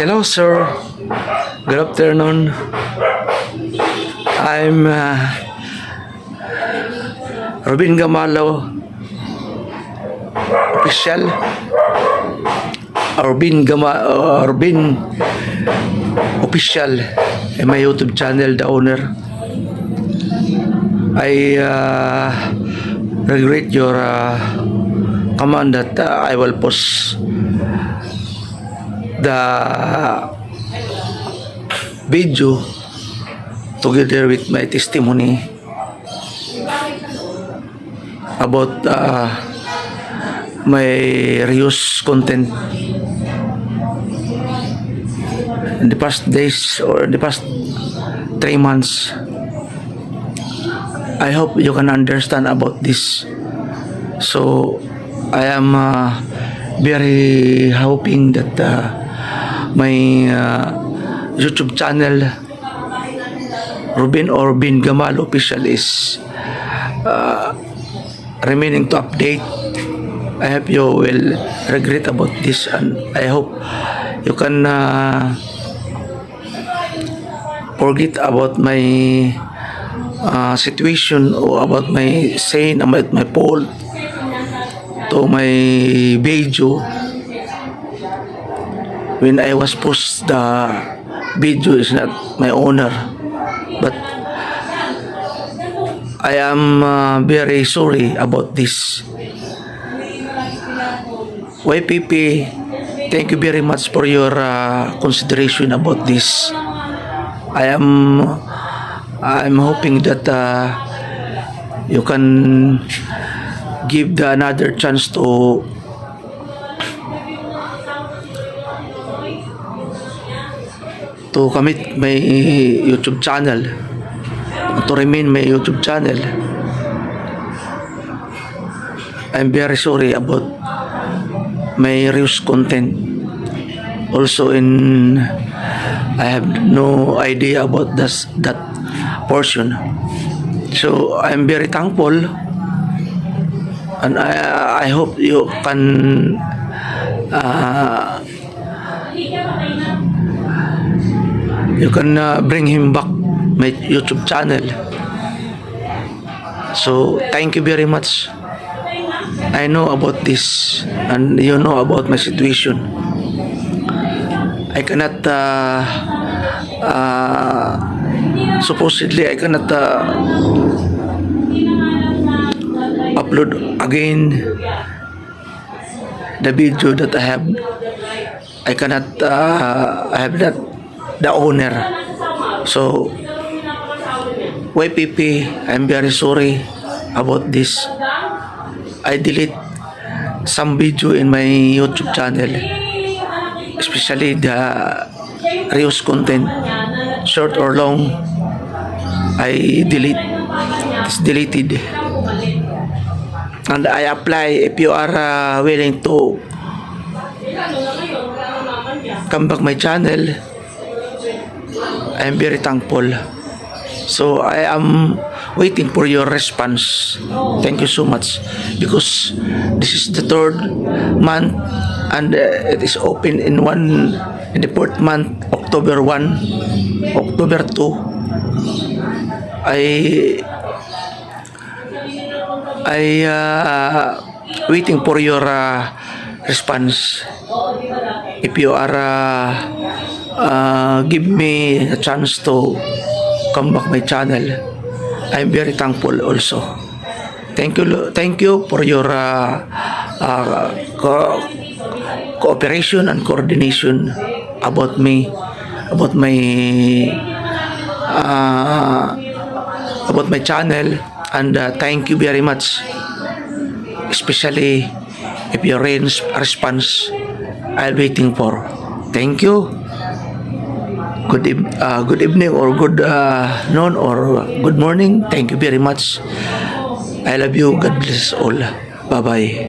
Hello, sir. Good afternoon. I'm Robin Gamalo, official. Robin official in my YouTube channel, the owner. I regret your command that I will post the video together with my testimony about my reuse content in the past days or the past 3 months. I hope you can understand about this. So I am very hoping that my YouTube channel Robin Gamal official is remaining to update. I hope you will regret about this, and I hope you can forget about my situation or about my saying about my fault to my video. When I was post the video is not my owner, but I am very sorry about this. YPP, thank you very much for your consideration about this. I'm hoping that you can give another chance to commit my YouTube channel, to remain my YouTube channel. I'm very sorry about my reuse content. Also, I have no idea about that portion. So I'm very thankful, and I hope you can bring him back my YouTube channel. So thank you very much. I know about this, and you know about my situation. I cannot supposedly I cannot upload again the video that I have. I cannot I have not the owner. So YPP, I'm very sorry about this. I delete some video in my YouTube channel, especially the reuse content, short or long. I delete. It's deleted, and I apply. If you are willing to come back my channel, I am very thankful. So I am waiting for your response. Thank you so much, because this is the 3rd month, and it is open in the 4th month, October 1, October 2. I waiting for your response. If you are give me a chance to come back my channel, I'm very thankful also. Thank you for your cooperation and coordination about me, about my channel, and thank you very much, especially if your response I'm waiting for. Thank you. Good evening or good noon or good morning. Thank you very much. I love you. God bless all. Bye bye.